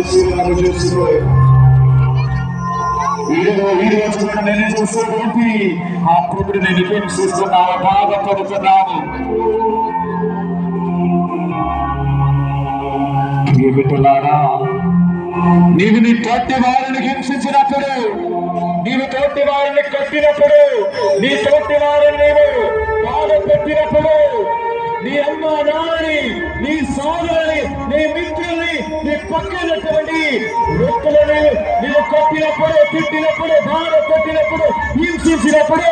పరిశీలన చేసుకో. వీడియో చూడ నేను చూసేటువంటి ఆ ప్రభుడు నేను ఇవేం చూస్తున్నావు, బాధపడుతున్నావు. బిడ్డలారా, నీవు నీ తోటి వారిని హింసించినప్పుడు, నీవు తోటి వారిని కొట్టినప్పుడు, నీ తోటి వారిని నీవు బాధ పెట్టినప్పుడు, నీ అమ్మ నాన్నని, నీ సోదరుని, నీ మిత్రుల్ని, నీ పక్కనటువంటి వ్యక్తులని నీవు కొట్టినప్పుడు, తిట్టినప్పుడు, బాధ పెట్టినప్పుడు, హింసించినప్పుడు